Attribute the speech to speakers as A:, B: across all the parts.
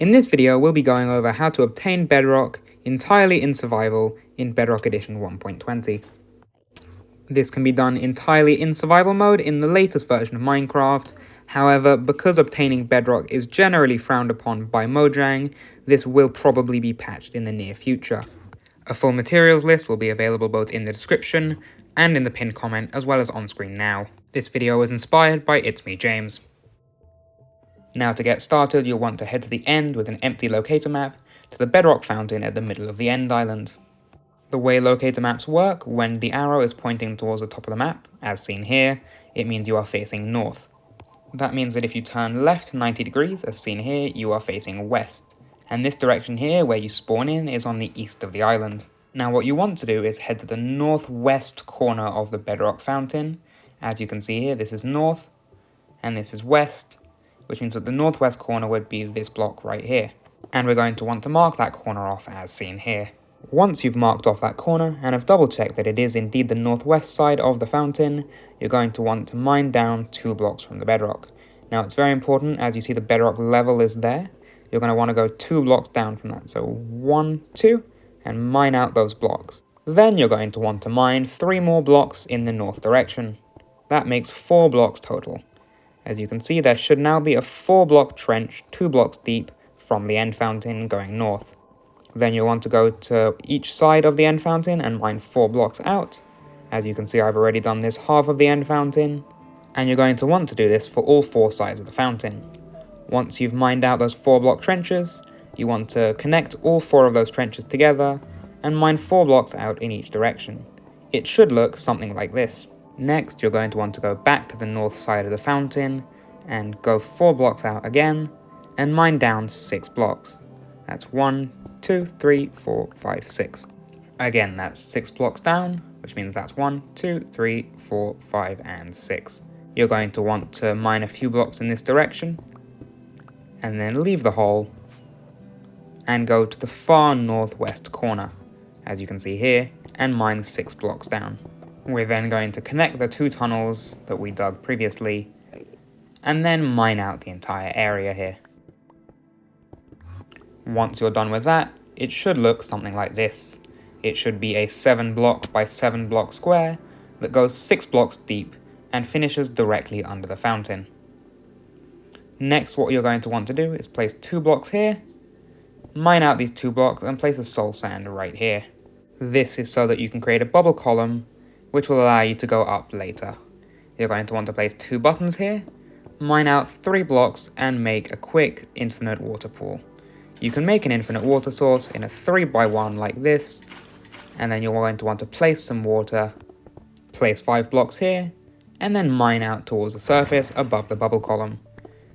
A: In this video, we'll be going over how to obtain bedrock entirely in survival in Bedrock Edition 1.20. This can be done entirely in survival mode in the latest version of Minecraft. However, because obtaining bedrock is generally frowned upon by Mojang, this will probably be patched in the near future. A full materials list will be available both in the description and in the pinned comment, as well as on screen now. This video was inspired by It's Me James. Now to get started, you'll want to head to the end with an empty locator map to the bedrock fountain at the middle of the end island. The way locator maps work, when the arrow is pointing towards the top of the map, as seen here, it means you are facing north. That means that if you turn left 90 degrees, as seen here, you are facing west. And this direction here, where you spawn in, is on the east of the island. Now what you want to do is head to the northwest corner of the bedrock fountain. As you can see here, this is north, and this is west, which means that the northwest corner would be this block right here. And we're going to want to mark that corner off as seen here. Once you've marked off that corner and have double checked that it is indeed the northwest side of the fountain, you're going to want to mine down 2 blocks from the bedrock. Now it's very important, as you see the bedrock level is there, you're going to want to go 2 blocks down from that. So 1, 2, and mine out those blocks. Then you're going to want to mine 3 more blocks in the north direction. That makes 4 blocks total. As you can see, there should now be a 4-block trench, 2 blocks deep, from the end fountain going north. Then you'll want to go to each side of the end fountain and mine 4 blocks out. As you can see, I've already done this half of the end fountain, and you're going to want to do this for all 4 sides of the fountain. Once you've mined out those 4-block trenches, you want to connect all 4 of those trenches together and mine 4 blocks out in each direction. It should look something like this. Next, you're going to want to go back to the north side of the fountain and go 4 blocks out again and mine down 6 blocks. That's 1, 2, 3, 4, 5, 6. Again, that's 6 blocks down, which means that's 1, 2, 3, 4, 5, and 6. You're going to want to mine a few blocks in this direction and then leave the hole and go to the far northwest corner, as you can see here, and mine 6 blocks down. We're then going to connect the 2 tunnels that we dug previously and then mine out the entire area here. Once you're done with that, it should look something like this. It should be a 7 block by 7 block square that goes 6 blocks deep and finishes directly under the fountain. Next, what you're going to want to do is place 2 blocks here, mine out these 2 blocks and place a soul sand right here. This is so that you can create a bubble column which will allow you to go up later. You're going to want to place 2 buttons here, mine out 3 blocks and make a quick infinite water pool. You can make an infinite water source in a 3x1 like this, and then you're going to want to place some water, place 5 blocks here, and then mine out towards the surface above the bubble column.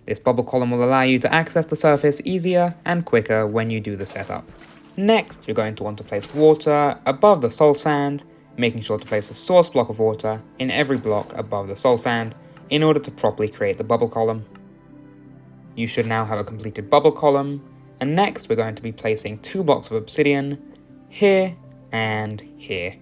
A: This bubble column will allow you to access the surface easier and quicker when you do the setup. Next, you're going to want to place water above the soul sand, making sure to place a source block of water in every block above the soul sand in order to properly create the bubble column. You should now have a completed bubble column, and next we're going to be placing 2 blocks of obsidian here and here.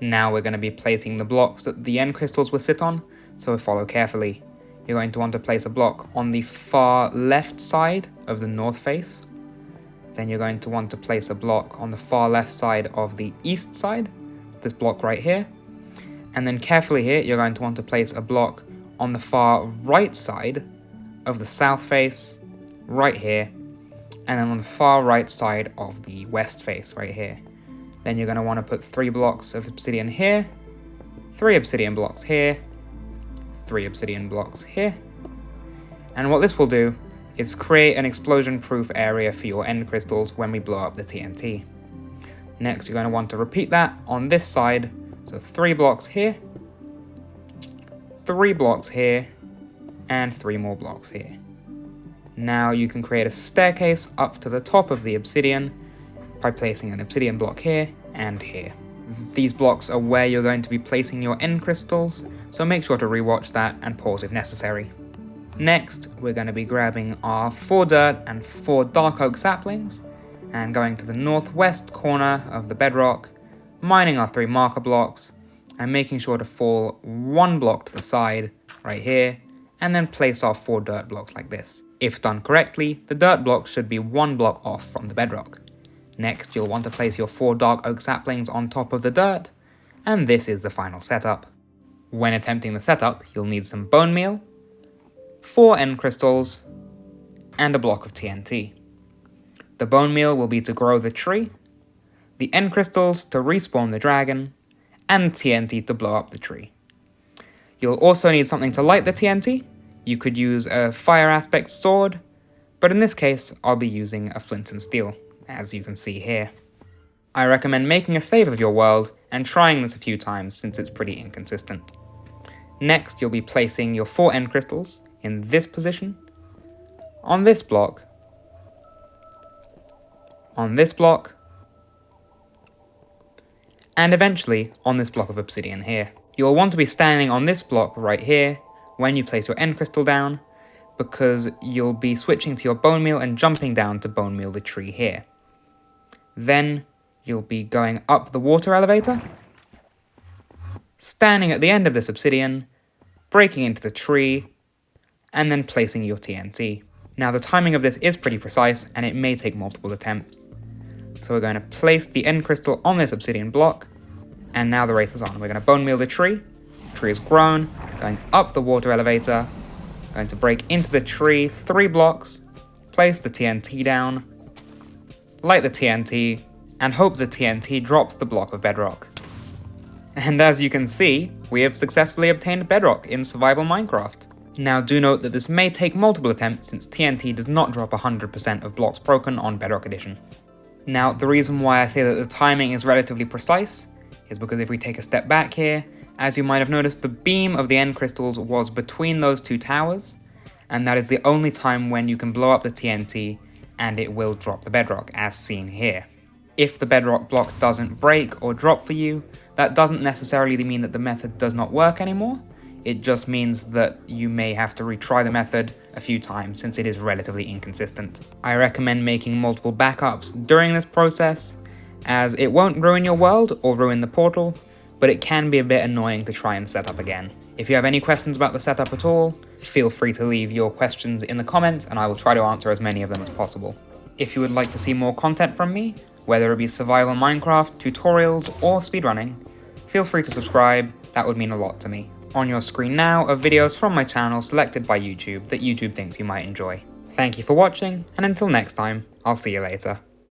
A: Now we're going to be placing the blocks that the end crystals will sit on, so follow carefully. You're going to want to place a block on the far left side of the north face. Then you're going to want to place a block on the far left side of the east side, this block right here. And then carefully here, you're going to want to place a block on the far right side of the south face, right here. And then on the far right side of the west face, right here. Then you're going to want to put 3 blocks of obsidian here, 3 obsidian blocks here, 3 obsidian blocks here. And what this will do is create an explosion-proof area for your end crystals when we blow up the TNT. Next, you're going to want to repeat that on this side. So 3 blocks here, 3 blocks here, and 3 more blocks here. Now you can create a staircase up to the top of the obsidian by placing an obsidian block here and here. These blocks are where you're going to be placing your end crystals, so make sure to rewatch that and pause if necessary. Next, we're going to be grabbing our 4 dirt and 4 dark oak saplings and going to the northwest corner of the bedrock, mining our 3 marker blocks and making sure to fall 1 block to the side right here and then place our 4 dirt blocks like this. If done correctly, the dirt block should be 1 block off from the bedrock. Next, you'll want to place your 4 dark oak saplings on top of the dirt, and this is the final setup. When attempting the setup, you'll need some bone meal, 4 end crystals, and a block of TNT. The bone meal will be to grow the tree, the end crystals to respawn the dragon, and TNT to blow up the tree. You'll also need something to light the TNT. You could use a fire aspect sword, but in this case, I'll be using a flint and steel, as you can see here. I recommend making a save of your world and trying this a few times since it's pretty inconsistent. Next, you'll be placing your 4 end crystals in this position, on this block, on this block, and eventually on this block of obsidian here. You'll want to be standing on this block right here when you place your end crystal down, because you'll be switching to your bone meal and jumping down to bone meal the tree here. Then you'll be going up the water elevator, standing at the end of this obsidian, breaking into the tree, and then placing your TNT. Now the timing of this is pretty precise and it may take multiple attempts. So we're going to place the end crystal on this obsidian block, and now the race is on. We're going to bone meal the tree is grown, going up the water elevator, going to break into the tree 3 blocks, place the TNT down, light the TNT, and hope the TNT drops the block of bedrock. And as you can see, we have successfully obtained bedrock in survival Minecraft. Now do note that this may take multiple attempts since TNT does not drop 100% of blocks broken on Bedrock Edition. Now the reason why I say that the timing is relatively precise is because if we take a step back here, as you might have noticed, the beam of the end crystals was between those 2 towers, and that is the only time when you can blow up the TNT and it will drop the bedrock, as seen here. If the bedrock block doesn't break or drop for you, that doesn't necessarily mean that the method does not work anymore. It just means that you may have to retry the method a few times since it is relatively inconsistent. I recommend making multiple backups during this process, as it won't ruin your world or ruin the portal, but it can be a bit annoying to try and set up again. If you have any questions about the setup at all, feel free to leave your questions in the comments and I will try to answer as many of them as possible. If you would like to see more content from me, whether it be survival Minecraft, tutorials, or speedrunning, feel free to subscribe, that would mean a lot to me. On your screen now are videos from my channel selected by YouTube that YouTube thinks you might enjoy. Thank you for watching, and until next time, I'll see you later.